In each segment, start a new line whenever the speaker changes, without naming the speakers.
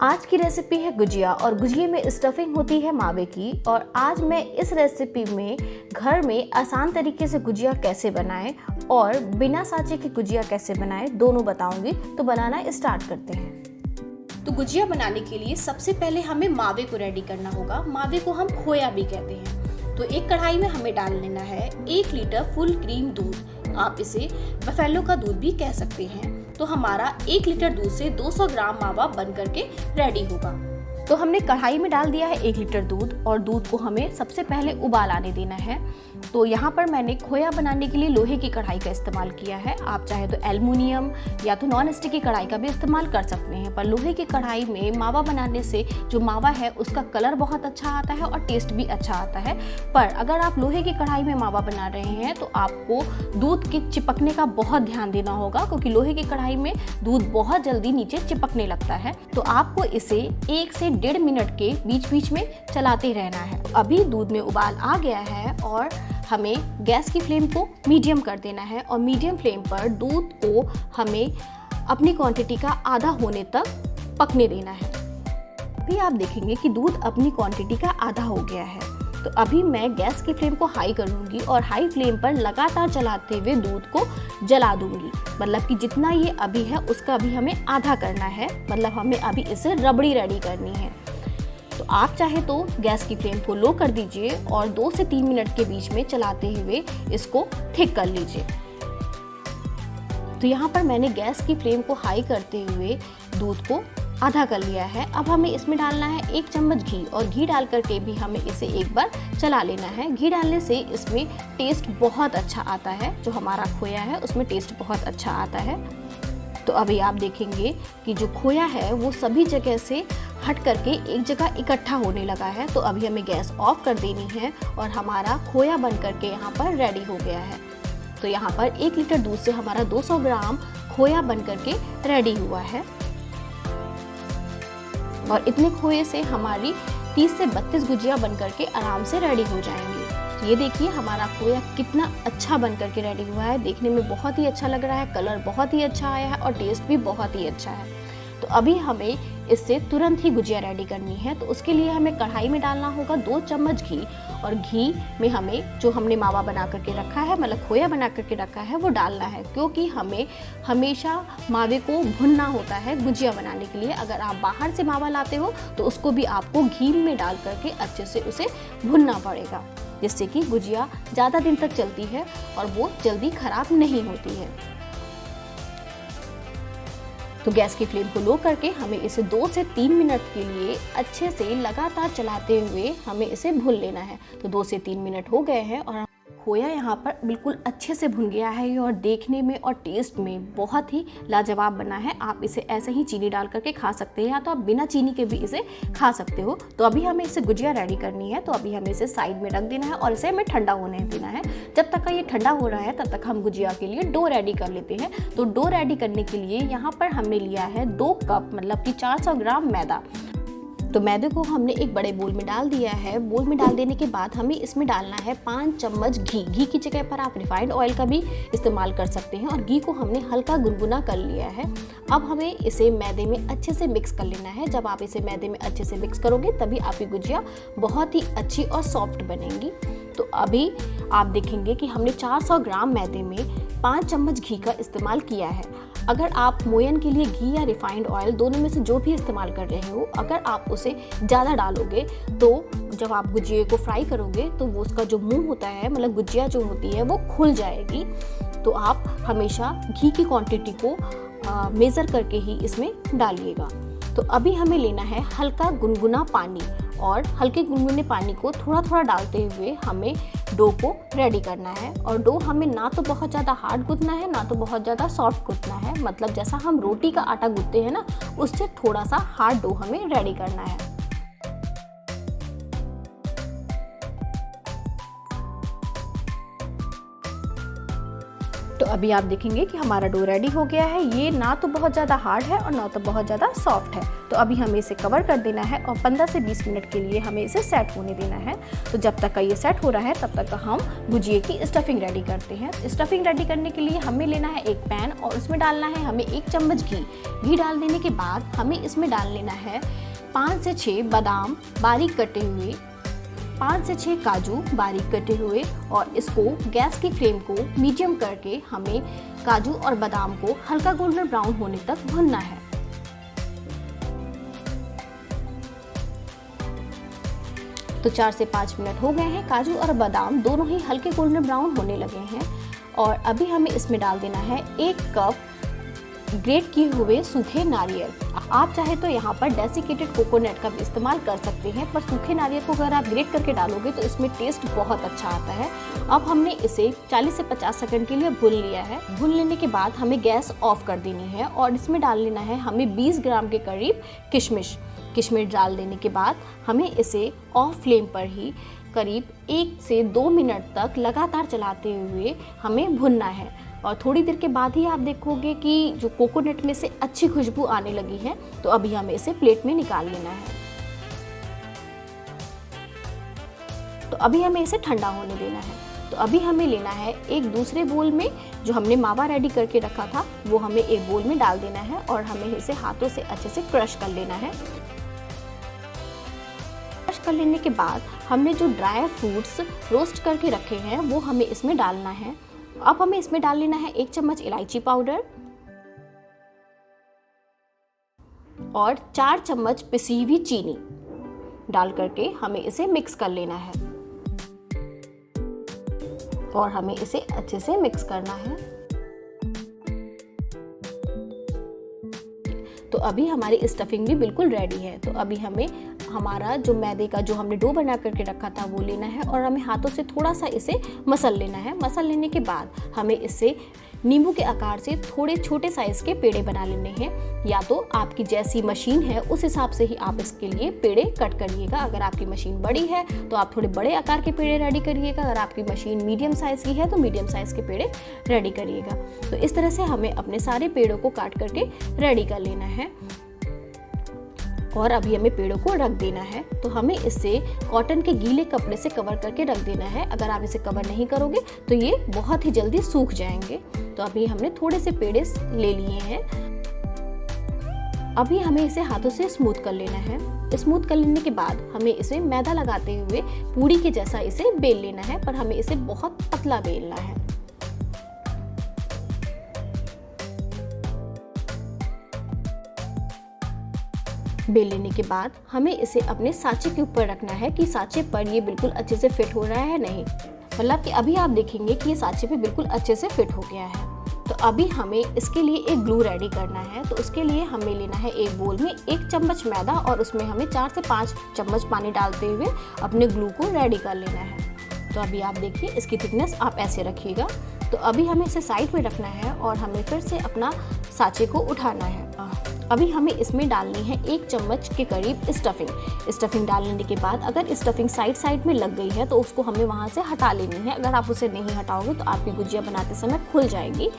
आज की रेसिपी है गुजिया और गुजिया में स्टफिंग होती है मावे की। और आज मैं इस रेसिपी में घर में आसान तरीके से गुजिया कैसे बनाएं और बिना साँचे की गुजिया कैसे बनाएं दोनों बताऊंगी। तो बनाना स्टार्ट करते हैं।
तो गुजिया बनाने के लिए सबसे पहले हमें मावे को रेडी करना होगा। मावे को हम खोया भी कहते हैं। तो एक कढ़ाई में हमें डाल लेना है 1 लीटर फुल क्रीम दूध। आप इसे बफेलो का दूध भी कह सकते हैं। तो हमारा 1 लीटर दूध से 200 ग्राम मावा बन करके रेडी होगा।
तो हमने कढ़ाई में डाल दिया है 1 लीटर दूध और दूध को हमें सबसे पहले उबाल आने देना है। तो यहाँ पर मैंने खोया बनाने के लिए लोहे की कढ़ाई का इस्तेमाल किया है। आप चाहे तो एल्युमिनियम या तो नॉन स्टिक की कढ़ाई का भी इस्तेमाल कर सकते हैं, पर लोहे की कढ़ाई में मावा बनाने से जो मावा है उसका कलर बहुत अच्छा आता है और टेस्ट भी अच्छा आता है। पर अगर आप लोहे की कढ़ाई में मावा बना रहे हैं तो आपको दूध के चिपकने का बहुत ध्यान देना होगा, क्योंकि लोहे की कढ़ाई में दूध बहुत जल्दी नीचे चिपकने लगता है। तो आपको इसे 1 से 1.5 मिनट के बीच बीच में चलाते रहना है। अभी दूध में उबाल आ गया है और हमें गैस की फ्लेम को मीडियम कर देना है और मीडियम फ्लेम पर दूध को हमें अपनी क्वांटिटी का आधा होने तक पकने देना है। अभी आप देखेंगे कि दूध अपनी क्वांटिटी का आधा हो गया है। तो अभी मैं गैस की फ्लेम को हाई कर लूँगी और हाई फ्लेम पर लगातार चलाते हुए दूध को जला दूंगी। मतलब कि जितना ये अभी है उसका अभी हमें आधा करना है, मतलब हमें अभी इसे रबड़ी रेडी करनी है। तो आप चाहे तो गैस की फ्लेम को लो कर दीजिए और 2 से 3 मिनट के बीच में चलाते हुए इसको थिक कर लीजिए। तो यहाँ पर मैंने गैस की फ्लेम को हाई करते हुए दूध को आधा कर लिया है। अब हमें इसमें डालना है 1 चम्मच घी और घी डाल करके भी हमें इसे एक बार चला लेना है। घी डालने से इसमें टेस्ट बहुत अच्छा आता है। जो हमारा खोया है उसमें टेस्ट बहुत अच्छा आता है। तो अभी आप देखेंगे कि जो खोया है वो सभी जगह से हट करके एक जगह इकट्ठा होने लगा है। तो अभी हमें गैस ऑफ कर देनी है और हमारा खोया बन करके यहाँ पर रेडी हो गया है। तो यहाँ पर 1 लीटर दूध से हमारा 200 ग्राम खोया बन करके रेडी हुआ है और इतने खोए से हमारी 30 से 32 गुजिया बन करके आराम से रेडी हो जाएंगी। तो ये देखिए हमारा खोया कितना अच्छा बन करके रेडी हुआ है। देखने में बहुत ही अच्छा लग रहा है, कलर बहुत ही अच्छा आया है और टेस्ट भी बहुत ही अच्छा है। तो अभी हमें इससे तुरंत ही गुजिया रेडी करनी है। तो उसके लिए हमें कढ़ाई में डालना होगा 2 चम्मच घी और घी में हमें जो हमने मावा बना करके रखा है, मतलब खोया बना करके रखा है, वो डालना है। क्योंकि हमें हमेशा मावे को भुनना होता है गुजिया बनाने के लिए। अगर आप बाहर से मावा लाते हो तो उसको भी आपको घी में डाल करके अच्छे से उसे भुनना पड़ेगा, जिससे कि गुजिया ज़्यादा दिन तक चलती है और वो जल्दी खराब नहीं होती है। तो गैस की फ्लेम को लो करके हमें इसे 2 से 3 मिनट के लिए अच्छे से लगातार चलाते हुए हमें इसे भून लेना है। तो 2 से 3 मिनट हो गए हैं और खोया यहाँ पर बिल्कुल अच्छे से भुन गया है और देखने में और टेस्ट में बहुत ही लाजवाब बना है। आप इसे ऐसे ही चीनी डाल करके खा सकते हैं या तो आप बिना चीनी के भी इसे खा सकते हो। तो अभी हमें इसे गुजिया रेडी करनी है। तो अभी हमें इसे साइड में रख देना है और इसे हमें ठंडा होने देना है। जब तक का ये ठंडा हो रहा है तब तक हम गुजिया के लिए डो रेडी कर लेते हैं। तो डो रेडी करने के लिए यहाँ पर हमने लिया है 2 कप, मतलब कि 400 ग्राम मैदा। तो मैदे को हमने एक बड़े बोल में डाल दिया है। बोल में डाल देने के बाद हमें इसमें डालना है 5 चम्मच घी। घी की जगह पर आप रिफाइंड ऑयल का भी इस्तेमाल कर सकते हैं और घी को हमने हल्का गुनगुना कर लिया है। अब हमें इसे मैदे में अच्छे से मिक्स कर लेना है। जब आप इसे मैदे में अच्छे से मिक्स करोगे तभी आपकी गुजिया बहुत ही अच्छी और सॉफ्ट बनेंगी। तो अभी आप देखेंगे कि हमने 400 ग्राम मैदे में 5 चम्मच घी का इस्तेमाल किया है। अगर आप मोयन के लिए घी या रिफाइंड ऑयल दोनों में से जो भी इस्तेमाल कर रहे हो, अगर आप उसे ज़्यादा डालोगे तो जब आप गुजिया को फ्राई करोगे तो वो उसका जो मुंह होता है, मतलब गुजिया जो होती है वो खुल जाएगी। तो आप हमेशा घी की क्वांटिटी को मेज़र करके ही इसमें डालिएगा। तो अभी हमें लेना है हल्का गुनगुना पानी और हल्के गुनगुने पानी को थोड़ा थोड़ा डालते हुए हमें डो को रेडी करना है। और डो हमें ना तो बहुत ज़्यादा हार्ड गूंथना है ना तो बहुत ज़्यादा सॉफ्ट गूंथना है। मतलब जैसा हम रोटी का आटा गूंथते हैं ना, उससे थोड़ा सा हार्ड डो हमें रेडी करना है। तो अभी आप देखेंगे कि हमारा डो रेडी हो गया है। ये ना तो बहुत ज़्यादा हार्ड है और ना तो बहुत ज़्यादा सॉफ्ट है। तो अभी हमें इसे कवर कर देना है और 15 से 20 मिनट के लिए हमें इसे सेट होने देना है। तो जब तक का ये सेट हो रहा है तब तक का हम गुजिये की स्टफिंग रेडी करते हैं। स्टफिंग रेडी करने के लिए हमें लेना है एक पैन और उसमें डालना है हमें 1 चम्मच घी। घी डाल देने के बाद हमें इसमें डाल लेना है 5 से 6 बादाम बारीक कटे हुए, 5 से 6 काजू बारीक कटे हुए, और इसको गैस की फ्लेम को मीडियम करके हमें काजू और बादाम को हल्का गोल्डन ब्राउन होने तक भूनना है। तो 4 से 5 मिनट हो गए हैं। काजू और बादाम दोनों ही हल्के गोल्डन ब्राउन होने लगे हैं और अभी हमें इसमें डाल देना है 1 कप ग्रेट किए हुए सूखे नारियल। आप चाहे तो यहाँ पर डेसिकेटेड कोकोनट का भी इस्तेमाल कर सकते हैं, पर सूखे नारियल को अगर आप ग्रेट करके डालोगे तो इसमें टेस्ट बहुत अच्छा आता है। अब हमने इसे 40 से 50 सेकंड के लिए भून लिया है। भून लेने के बाद हमें गैस ऑफ कर देनी है और इसमें डाल लेना है हमें 20 ग्राम के करीब किशमिश। किशमिश डाल देने के बाद हमें इसे ऑफ फ्लेम पर ही करीब 1 से 2 मिनट तक लगातार चलाते हुए हमें भुनना है। और थोड़ी देर के बाद ही आप देखोगे कि जो कोकोनट में से अच्छी खुशबू आने लगी है। तो अभी हमें इसे प्लेट में निकाल लेना है। तो अभी हमें इसे ठंडा होने देना है। तो अभी हमें लेना है एक दूसरे बोल में जो हमने मावा रेडी करके रखा था वो हमें एक बोल में डाल देना है और हमें इसे हाथों से अच्छे से क्रश कर लेना है। क्रश कर लेने के बाद हमने जो ड्राई फ्रूट्स रोस्ट करके रखे हैं वो हमें इसमें डालना है। अब हमें इसमें डाल लेना है 1 चम्मच इलायची पाउडर और 4 चम्मच पिसी हुई चीनी डाल करके हमें इसे मिक्स कर लेना है और हमें इसे अच्छे से मिक्स करना है। तो अभी हमारी स्टफिंग भी बिल्कुल रेडी है। तो अभी हमें हमारा जो मैदे का जो हमने डो बना करके रखा था वो लेना है और हमें हाथों से थोड़ा सा इसे मसल लेना है। मसल लेने के बाद हमें इससे नींबू के आकार से थोड़े छोटे साइज़ के पेड़े बना लेने हैं। या तो आपकी जैसी मशीन है उस हिसाब से ही आप इसके लिए पेड़े कट करिएगा। अगर आपकी मशीन बड़ी है तो आप थोड़े बड़े आकार के पेड़े रेडी करिएगा। अगर आपकी मशीन मीडियम साइज़ की है तो मीडियम साइज़ के पेड़े रेडी करिएगा। तो इस तरह से हमें अपने सारे पेड़ों को काट करके रेडी कर लेना है और अभी हमें पेड़ों को रख देना है। तो हमें इसे कॉटन के गीले कपड़े से कवर करके रख देना है। अगर आप इसे कवर नहीं करोगे तो ये बहुत ही जल्दी सूख जाएंगे। तो अभी हमने थोड़े से पेड़े ले लिए हैं। अभी हमें इसे हाथों से स्मूथ कर लेना है। स्मूथ कर लेने के बाद हमें इसे मैदा लगाते हुए पूरी के जैसा इसे बेल लेना है, पर हमें इसे बहुत पतला बेलना है। बेल लेने के बाद हमें इसे अपने सांचे के ऊपर रखना है कि सांचे पर ये बिल्कुल अच्छे से फिट हो रहा है नहीं। मतलब कि अभी आप देखेंगे कि ये सांचे पे बिल्कुल अच्छे से फिट हो गया है। तो अभी हमें इसके लिए एक ग्लू रेडी करना है। तो उसके लिए हमें लेना है एक बोल में 1 चम्मच मैदा और उसमें हमें 4 से 5 चम्मच पानी डालते हुए अपने ग्लू को रेडी कर लेना है। तो अभी आप देखिए इसकी थिकनेस आप ऐसे रखिएगा। तो अभी हमें इसे साइड में रखना है और हमें फिर से अपना सांचे को उठाना है। अभी हमें इसमें डालनी है 1 चम्मच के करीब स्टफिंग डालने के बाद अगर स्टफिंग साइड में लग गई है तो उसको हमें वहाँ से हटा लेनी है। अगर आप उसे नहीं हटाओगे तो आपकी गुजिया बनाते समय खुल जाएगी।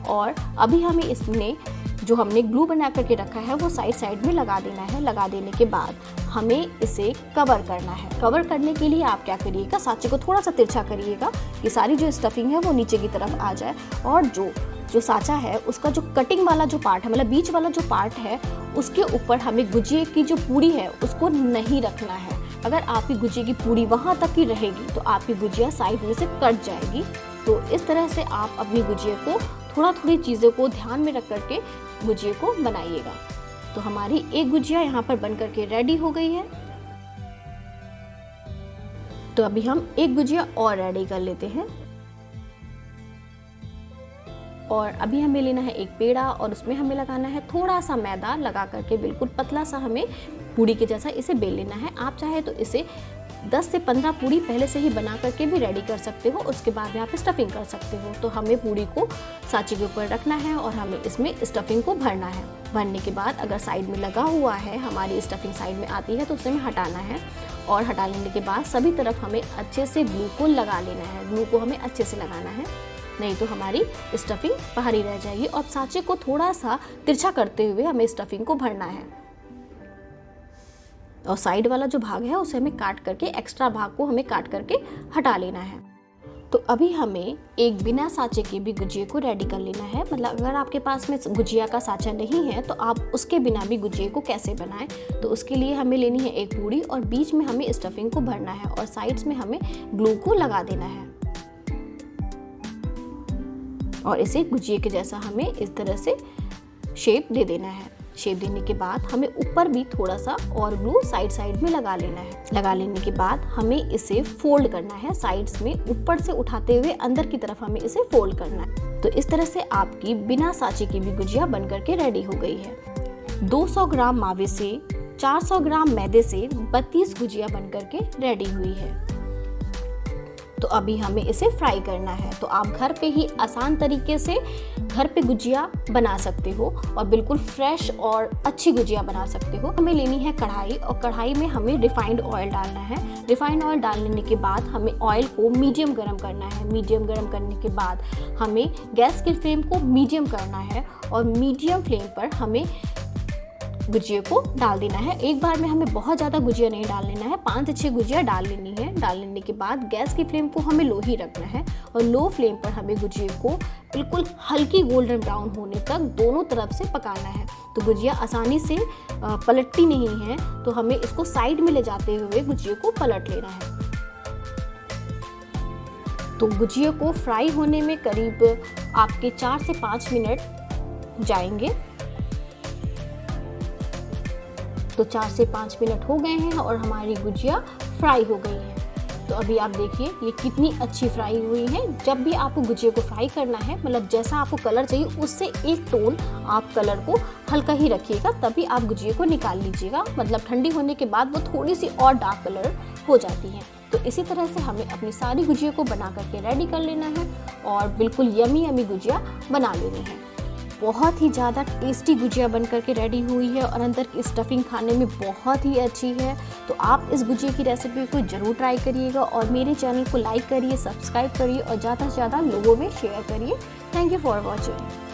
और अभी हमें इसमें जो हमने ग्लू बना करके रखा है वो साइड में लगा देना है। लगा देने के बाद हमें इसे कवर करना है। कवर करने के लिए आप क्या करिएगा, सांचे को थोड़ा सा तिरछा करिएगा कि सारी जो स्टफिंग है वो नीचे की तरफ आ जाए और जो सांचा है उसका जो कटिंग वाला जो पार्ट है, मतलब बीच वाला जो पार्ट है, उसके ऊपर हमें गुजिये की जो पूरी है उसको नहीं रखना है। अगर आपकी गुजिये की पूरी वहाँ तक ही रहेगी तो आपकी गुजिया साइड में से कट जाएगी। तो इस तरह से आप अपनी गुजिये को थोड़ी चीज़ों को ध्यान में रख करके गुजिये को बनाइएगा। तो हमारी एक गुजिया यहाँ पर बन करके रेडी हो गई है। तो अभी हम एक गुजिया और रेडी कर लेते हैं। और अभी हमें लेना है एक पेड़ा और उसमें हमें लगाना है थोड़ा सा मैदा लगा करके बिल्कुल पतला सा हमें पूड़ी के जैसा इसे बेल लेना है। आप चाहे तो इसे 10 से 15 पूड़ी पहले से ही बना करके भी रेडी कर सकते हो, उसके बाद में आप स्टफिंग कर सकते हो। तो हमें पूड़ी को सांचे के ऊपर रखना है और हमें इसमें स्टफिंग को भरना है। भरने के बाद अगर साइड में लगा हुआ है, हमारी स्टफिंग साइड में आती है तो उसे हमें हटाना है। और हटा लेने के बाद सभी तरफ हमें अच्छे से ग्लू को लगा लेना है। ग्लू को हमें अच्छे से लगाना है। नहीं तो हमारी स्टफिंग बाहर ही रह जाएगी। और सांचे को थोड़ा सा तिरछा करते हुए हमें स्टफिंग को भरना है और साइड वाला जो भाग है उसे हमें काट करके, एक्स्ट्रा भाग को हमें काट करके हटा लेना है। तो अभी हमें एक बिना सांचे के भी गुजिया को रेडी कर लेना है। मतलब अगर आपके पास में गुजिया का सांचा नहीं है तो आप उसके बिना भी गुजिया को कैसे बनाएं। तो उसके लिए हमें लेनी है एक पूड़ी और बीच में हमें स्टफिंग को भरना है और साइड्स में हमें ग्लू को लगा देना है और इसे गुजिया के जैसा हमें इस तरह से शेप दे देना है। शेप देने के बाद हमें ऊपर भी थोड़ा सा और ग्लू साइड में लगा लेना है। लगा लेने के बाद हमें इसे फोल्ड करना है साइड्स में, ऊपर से उठाते हुए अंदर की तरफ हमें इसे फोल्ड करना है। तो इस तरह से आपकी बिना सांचे की भी गुजिया बन करके रेडी हो गई है। 200 ग्राम मावे से 400 ग्राम मैदे से 32 गुजिया बन करके रेडी हुई है। तो अभी हमें इसे फ्राई करना है। तो आप घर पे ही आसान तरीके से घर पे गुजिया बना सकते हो और बिल्कुल फ्रेश और अच्छी गुजिया बना सकते हो। हमें लेनी है कढ़ाई और कढ़ाई में हमें रिफाइंड ऑयल डालना है। रिफाइंड ऑयल डालने के बाद हमें ऑयल को मीडियम गरम करना है। मीडियम गरम करने के बाद हमें गैस की फ्लेम को मीडियम करना है और मीडियम फ्लेम पर हमें गुजिया को डाल देना है। एक बार में हमें बहुत ज़्यादा गुजिया नहीं डाल लेना है, 5 से 6 गुजिया डाल लेनी है। डाल लेने के बाद गैस की फ्लेम को हमें लो ही रखना है और लो फ्लेम पर हमें गुजिया को बिल्कुल हल्की गोल्डन ब्राउन होने तक दोनों तरफ से पकाना है। तो गुजिया आसानी से पलटती नहीं है, तो हमें इसको साइड में ले जाते हुए गुजिया को पलट लेना है। तो गुजिया को फ्राई होने में करीब आपके 4 से 5 मिनट जाएंगे। तो 4 से 5 मिनट हो गए हैं और हमारी गुजिया फ्राई हो गई है। तो अभी आप देखिए ये कितनी अच्छी फ्राई हुई है। जब भी आपको गुजिया को फ्राई करना है, मतलब जैसा आपको कलर चाहिए उससे एक टोन आप कलर को हल्का ही रखिएगा, तभी आप गुजिया को निकाल लीजिएगा। मतलब ठंडी होने के बाद वो थोड़ी सी और डार्क कलर हो जाती है। तो इसी तरह से हमें अपनी सारी गुजिया को बना करके रेडी कर लेना है और बिल्कुल यमी यमी गुजिया बना लेनी है। बहुत ही ज़्यादा टेस्टी गुजिया बन करके रेडी हुई है और अंदर की स्टफिंग खाने में बहुत ही अच्छी है। तो आप इस गुजिया की रेसिपी को ज़रूर ट्राई करिएगा और मेरे चैनल को लाइक करिए, सब्सक्राइब करिए और ज़्यादा से ज़्यादा लोगों में शेयर करिए। Thank you for watching.